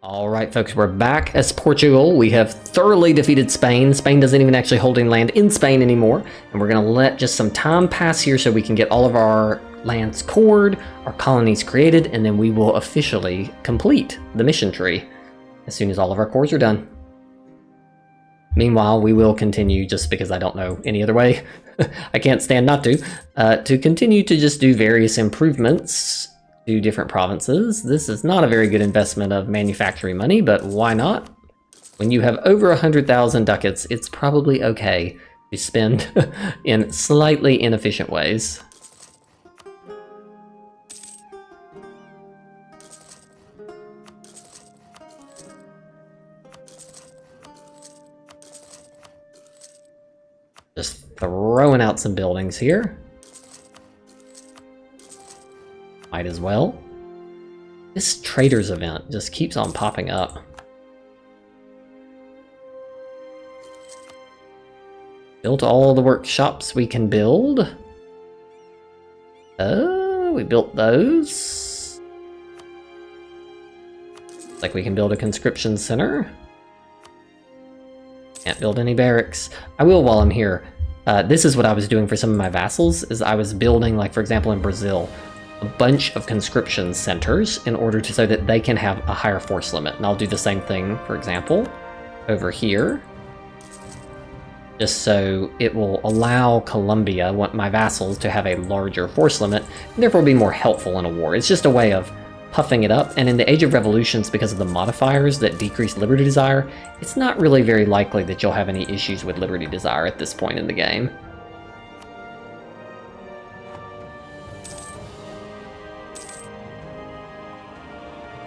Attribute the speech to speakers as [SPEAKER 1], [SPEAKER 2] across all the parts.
[SPEAKER 1] Alright folks, we're back as Portugal. We have thoroughly defeated Spain. Spain doesn't even actually hold any land in Spain anymore. And we're going to let just some time pass here so we can get all of our lands cored, our colonies created, and then we will officially complete the mission tree as soon as all of our cores are done. Meanwhile, we will continue, just because I don't know any other way, I can't stand not to continue to just do various improvements to different provinces. This is not a very good investment of manufacturing money, but why not? When you have over 100,000 ducats, it's probably okay to spend in slightly inefficient ways. Just throwing out some buildings here. Might as well. This traders event just keeps on popping up. Built all the workshops we can build. Oh, we built those. Looks like we can build a conscription center. Can't build any barracks. I will while I'm here. This is what I was doing for some of my vassals, is I was building, like for example in Brazil, a bunch of conscription centers in order to so that they can have a higher force limit. And I'll do the same thing, for example, over here. Just so it will allow Colombia, my vassals, to have a larger force limit, and therefore be more helpful in a war. It's just a way of puffing it up, and in the Age of Revolutions, because of the modifiers that decrease liberty desire, it's not really very likely that you'll have any issues with liberty desire at this point in the game.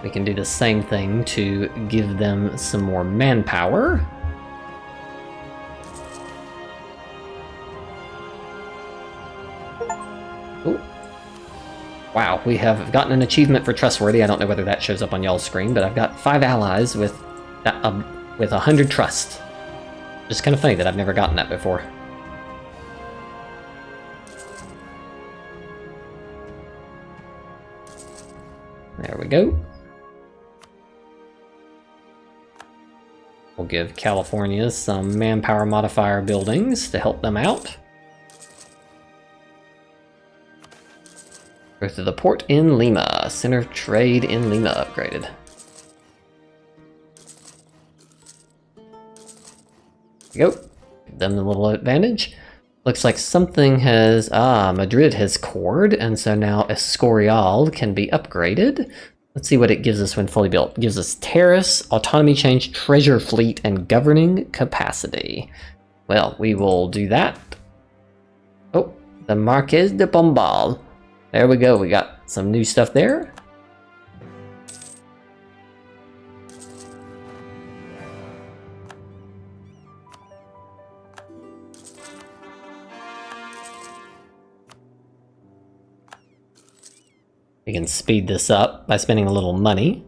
[SPEAKER 1] We can do the same thing to give them some more manpower. Ooh. Wow, we have gotten an achievement for trustworthy. I don't know whether that shows up on y'all's screen, but I've got 5 allies with 100 trust. Just kind of funny that I've never gotten that before. There we go. We'll give California some manpower modifier buildings to help them out. Go to the port in Lima. Center of trade in Lima upgraded. There we go. Give them the little advantage. Looks like something has... Madrid has cored, and so now Escorial can be upgraded. Let's see what it gives us when fully built. It gives us terrace, autonomy change, treasure fleet, and governing capacity. Well, we will do that. Oh, the Marqués de Pombal. There we go, we got some new stuff there. We can speed this up by spending a little money.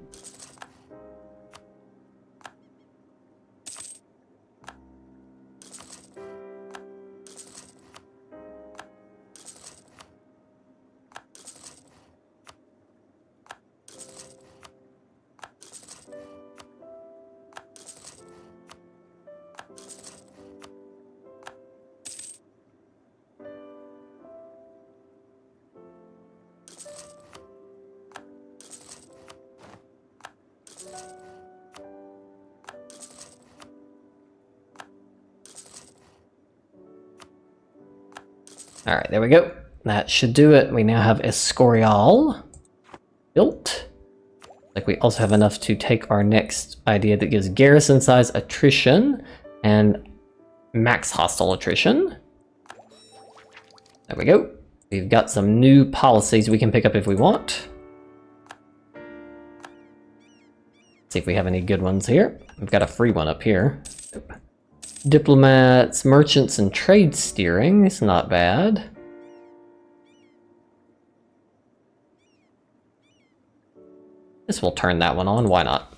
[SPEAKER 1] Alright, there we go. That should do it. We now have Escorial built. Like we also have enough to take our next idea that gives garrison size attrition and max hostile attrition. There we go. We've got some new policies we can pick up if we want. See if we have any good ones here. We've got a free one up here. Diplomats, merchants, and trade steering. It's not bad. This will turn that one on. Why not?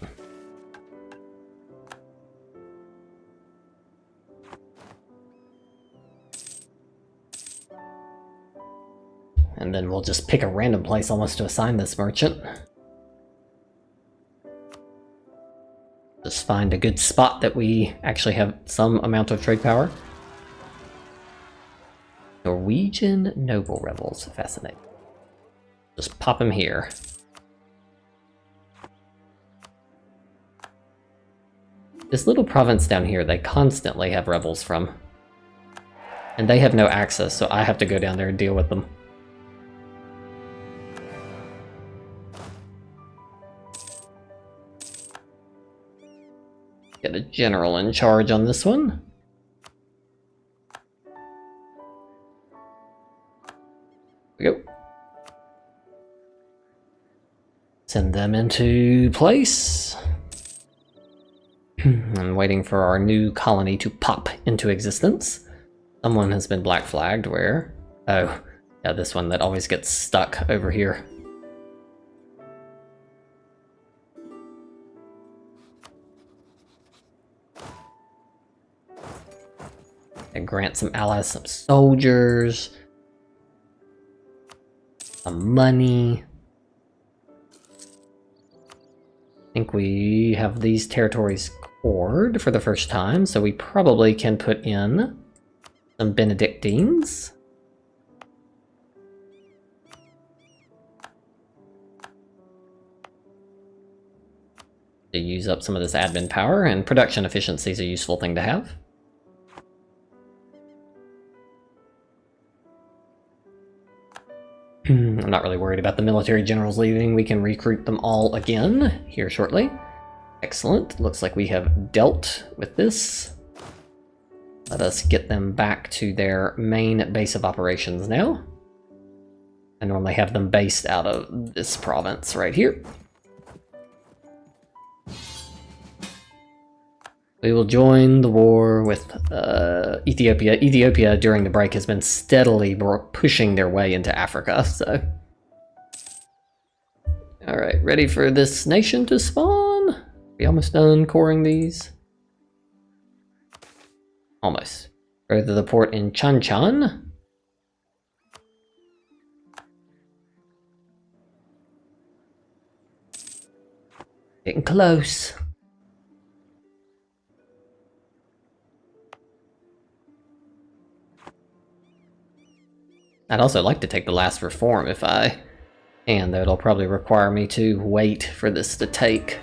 [SPEAKER 1] And then we'll just pick a random place almost to assign this merchant. Just find a good spot that we actually have some amount of trade power. Norwegian noble rebels, fascinating. Just pop them here. This little province down here, they constantly have rebels from. And they have no access, so I have to go down there and deal with them. Get a general in charge on this one. Here we go. Send them into place. I'm waiting for our new colony to pop into existence. Someone has been black flagged. Where? Oh, yeah, this one that always gets stuck over here. And grant some allies some soldiers, some money. I think we have these territories cored for the first time, so we probably can put in some Benedictines. To use up some of this admin power, and production efficiency is a useful thing to have. I'm not really worried about the military generals leaving. We can recruit them all again here shortly. Excellent. Looks like we have dealt with this. Let us get them back to their main base of operations now. I normally have them based out of this province right here. We will join the war with Ethiopia. Ethiopia, during the break, has been steadily pushing their way into Africa, so... Alright, ready for this nation to spawn? We almost done coring these? Almost. Go to the port in Chanchan. Getting close. I'd also like to take the last reform if I can, though it'll probably require me to wait for this to take.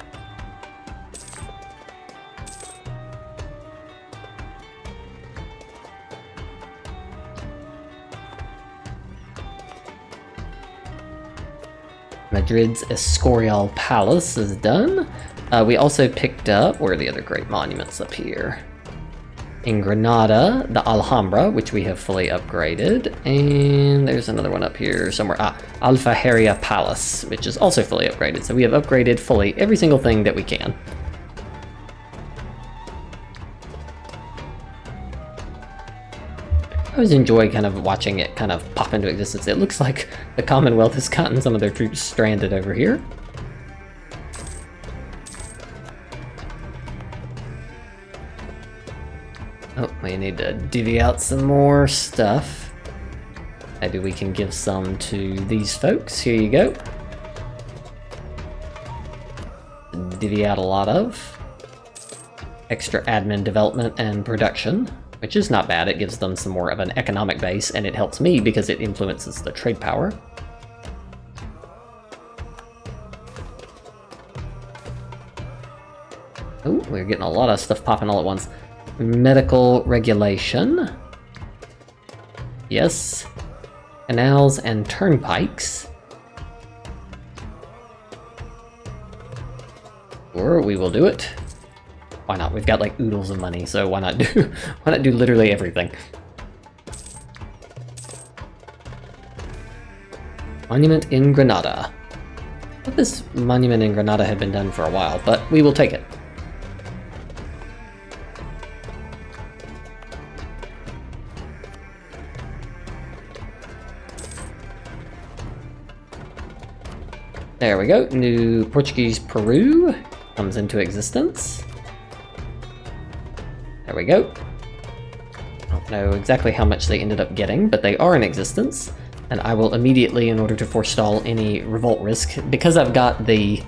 [SPEAKER 1] Madrid's Escorial Palace is done. We also picked up, where are the other great monuments up here? In Granada, the Alhambra, which we have fully upgraded, and there's another one up here somewhere. Alfajeria Palace, which is also fully upgraded. So we have upgraded fully every single thing that we can. I always enjoy kind of watching it kind of pop into existence. It looks like the Commonwealth has gotten some of their troops stranded over here. Oh, we need to divvy out some more stuff. Maybe we can give some to these folks. Here you go. Divvy out a lot of extra admin development and production, which is not bad. It gives them some more of an economic base, and it helps me because it influences the trade power. Oh, we're getting a lot of stuff popping all at once. Medical regulation. Yes. Canals and turnpikes. Or we will do it. Why not? We've got like oodles of money, so why not do literally everything? Monument in Granada. I thought this monument in Granada had been done for a while, but we will take it. There we go. New Portuguese Peru comes into existence. There we go. I don't know exactly how much they ended up getting, but they are in existence. And I will immediately, in order to forestall any revolt risk, because I have the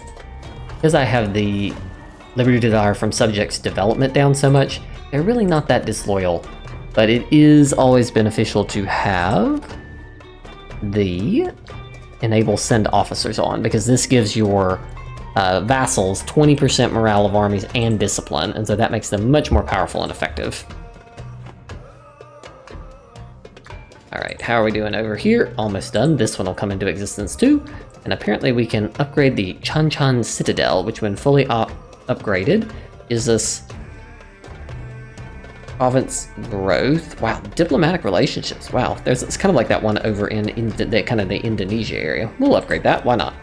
[SPEAKER 1] liberty desire from subjects' development down so much, they're really not that disloyal. But it is always beneficial to have the enable send officers on, because this gives your vassals 20% morale of armies and discipline, and so that makes them much more powerful and effective. Alright, how are we doing over here? Almost done. This one will come into existence too. And apparently we can upgrade the Chan Chan Citadel, which when fully upgraded gives us province growth. Wow, diplomatic relationships. Wow, it's kind of like that one over in the kind of the Indonesia area. We'll upgrade that, why not?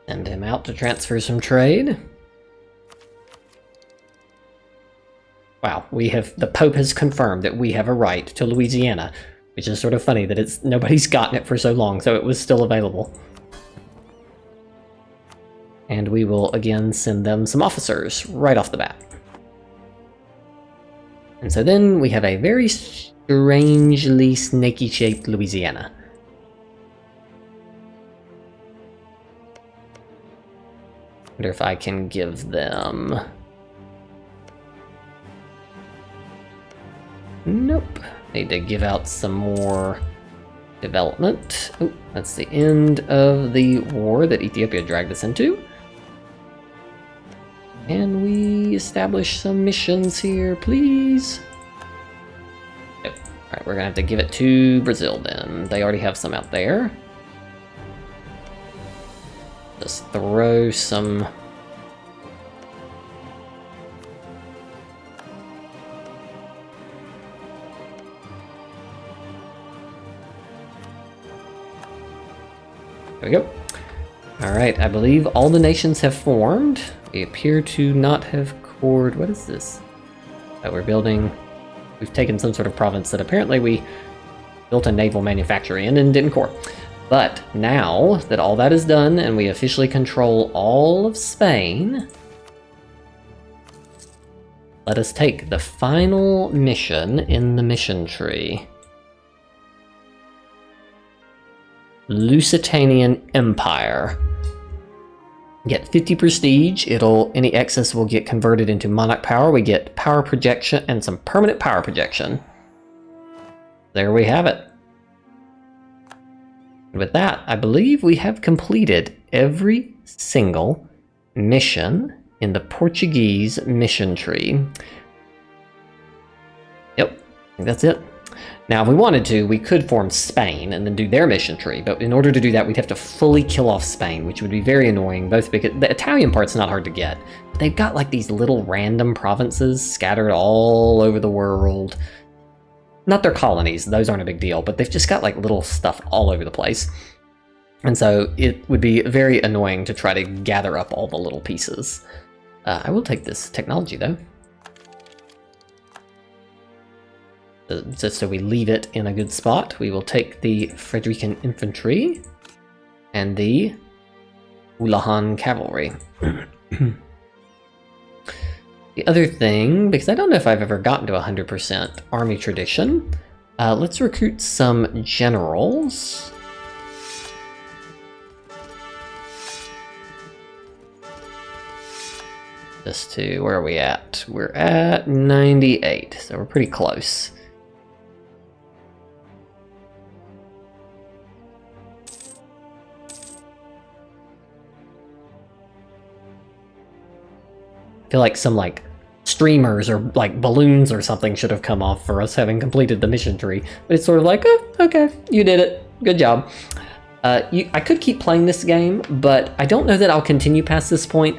[SPEAKER 1] Send him out to transfer some trade. Wow, the Pope has confirmed that we have a right to Louisiana, which is sort of funny that nobody's gotten it for so long, so it was still available. And we will again send them some officers right off the bat. And so then we have a very strangely snaky-shaped Louisiana. Wonder if I can give them... Nope. Need to give out some more development. Oh, that's the end of the war that Ethiopia dragged us into. Can we establish some missions here, please? Nope. Alright, we're gonna have to give it to Brazil then. They already have some out there. Just throw some... There we go. Alright, I believe all the nations have formed. We appear to not have cored... What is this? We're building... We've taken some sort of province that apparently we built a naval manufacturer in and didn't core. But now that all that is done and we officially control all of Spain, let us take the final mission in the mission tree. Lusitanian Empire. Get 50 prestige. Any excess will get converted into monarch power. We get power projection and some permanent power projection. There we have it. With that, I believe we have completed every single mission in the Portuguese mission tree. Yep, I think that's it. Now, if we wanted to, we could form Spain and then do their mission tree, but in order to do that, we'd have to fully kill off Spain, which would be very annoying, both because the Italian part's not hard to get. But they've got like these little random provinces scattered all over the world. Not their colonies, those aren't a big deal, but they've just got like little stuff all over the place. And so it would be very annoying to try to gather up all the little pieces. I will take this technology though. Just so we leave it in a good spot, we will take the Frederican Infantry and the Ulahan Cavalry. The other thing, because I don't know if I've ever gotten to 100% army tradition, let's recruit some generals. Just to, where are we at? We're at 98, so we're pretty close. I feel like some like streamers or like balloons or something should have come off for us having completed the mission tree. But it's sort of like, oh, okay, you did it. Good job. I could keep playing this game, but I don't know that I'll continue past this point.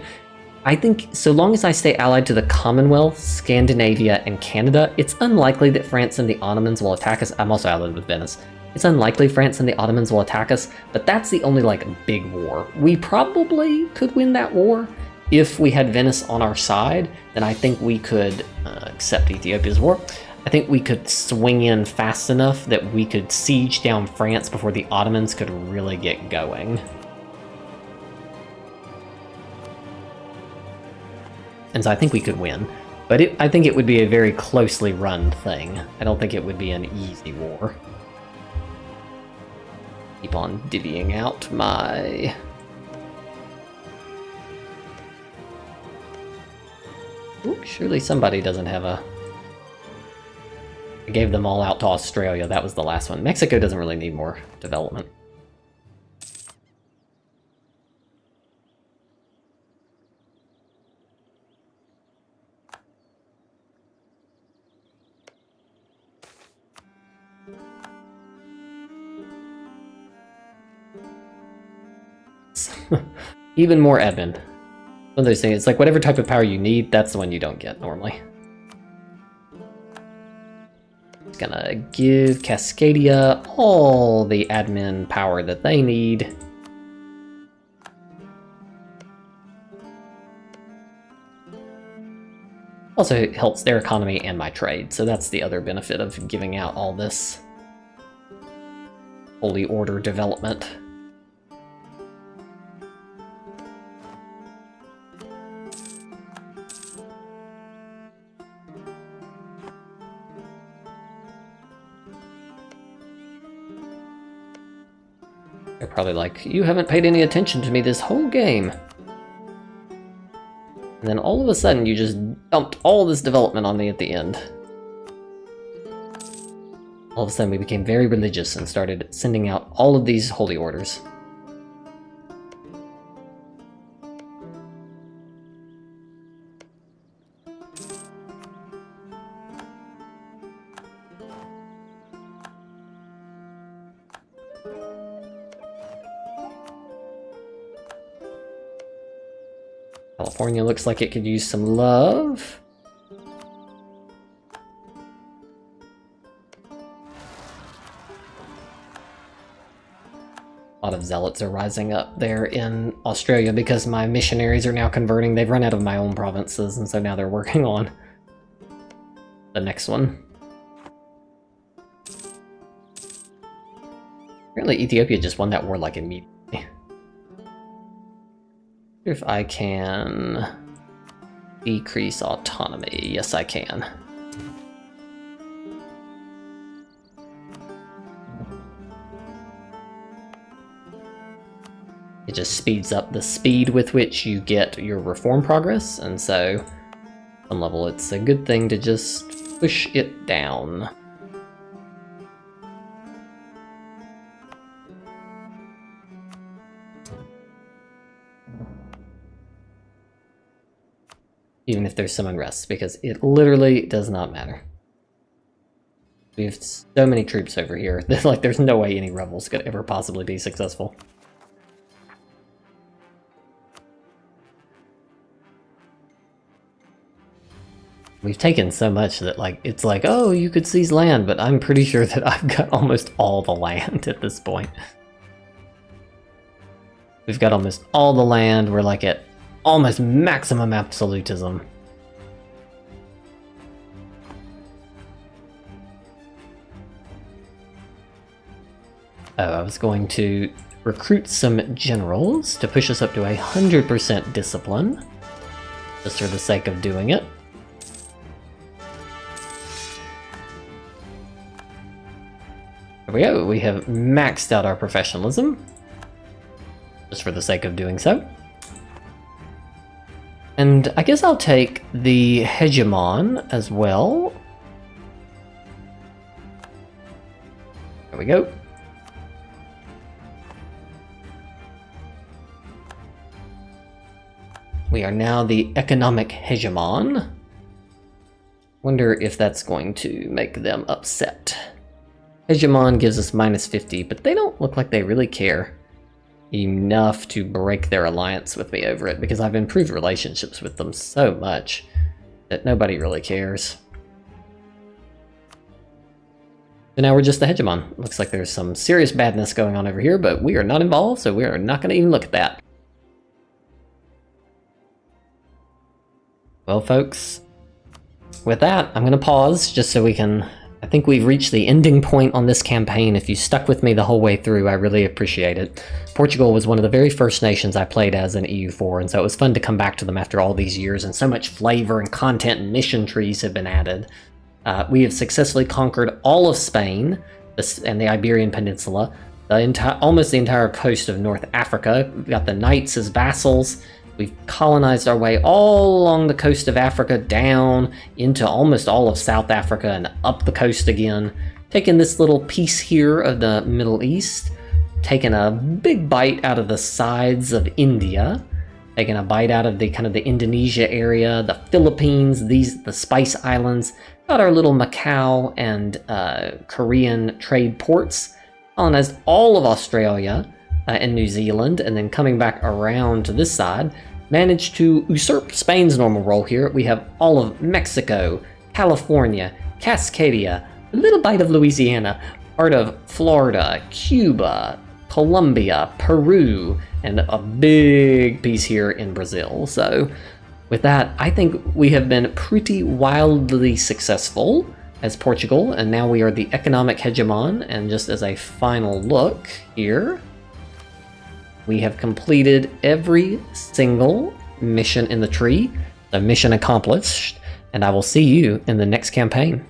[SPEAKER 1] I think so long as I stay allied to the Commonwealth, Scandinavia, and Canada, it's unlikely that France and the Ottomans will attack us. I'm also allied with Venice. It's unlikely France and the Ottomans will attack us, but that's the only, like, big war. We probably could win that war. If we had Venice on our side, then I think we could accept Ethiopia's war. I think we could swing in fast enough that we could siege down France before the Ottomans could really get going. And so I think we could win. But I think it would be a very closely run thing. I don't think it would be an easy war. Keep on divvying out my... Ooh, surely somebody doesn't have a... I gave them all out to Australia. That was the last one. Mexico doesn't really need more development. Even more admin. One of those things, it's like whatever type of power you need, that's the one you don't get normally. It's gonna give Cascadia all the admin power that they need. Also, it helps their economy and my trade, so that's the other benefit of giving out all this Holy Order development. They're probably like, you haven't paid any attention to me this whole game. And then all of a sudden you just dumped all this development on me at the end. All of a sudden we became very religious and started sending out all of these holy orders. California looks like it could use some love. A lot of zealots are rising up there in Australia because my missionaries are now converting. They've run out of my own provinces, and so now they're working on the next one. Apparently Ethiopia just won that war like immediately. If I can decrease autonomy. Yes, I can. It just speeds up the speed with which you get your reform progress, and so on some level it's a good thing to just push it down. Even if there's some unrest, because it literally does not matter. We have so many troops over here that, like, there's no way any rebels could ever possibly be successful. We've taken so much that, like, it's like, oh, you could seize land, but I'm pretty sure that I've got almost all the land at this point. We've got almost all the land. We're, like, at almost maximum absolutism. Oh, I was going to recruit some generals to push us up to 100% discipline, just for the sake of doing it. There we go, we have maxed out our professionalism, just for the sake of doing so. And I guess I'll take the hegemon as well. There we go. We are now the economic hegemon. Wonder if that's going to make them upset. Hegemon gives us -50, but they don't look like they really care enough to break their alliance with me over it, because I've improved relationships with them so much that nobody really cares. So now we're just the Hegemon. Looks like there's some serious badness going on over here, but we are not involved, so we are not going to even look at that. Well, folks, with that, I'm going to pause just so we can... I think we've reached the ending point on this campaign. If you stuck with me the whole way through, I really appreciate it. Portugal was one of the very first nations I played as in EU4, and so it was fun to come back to them after all these years, and so much flavor and content and mission trees have been added. We have successfully conquered all of Spain and the Iberian Peninsula, almost the entire coast of North Africa. We've got the knights as vassals. We've colonized our way all along the coast of Africa, down into almost all of South Africa and up the coast again. Taken this little piece here of the Middle East, taken a big bite out of the sides of India, taken a bite out of the kind of the Indonesia area, the Philippines, the Spice Islands, got our little Macau and Korean trade ports, colonized all of Australia and New Zealand, and then coming back around to this side, managed to usurp Spain's normal role here. We have all of Mexico, California, Cascadia, a little bite of Louisiana, part of Florida, Cuba, Colombia, Peru, and a big piece here in Brazil. So with that, I think we have been pretty wildly successful as Portugal, and now we are the economic hegemon. And just as a final look here, we have completed every single mission in the tree, so mission accomplished, and I will see you in the next campaign.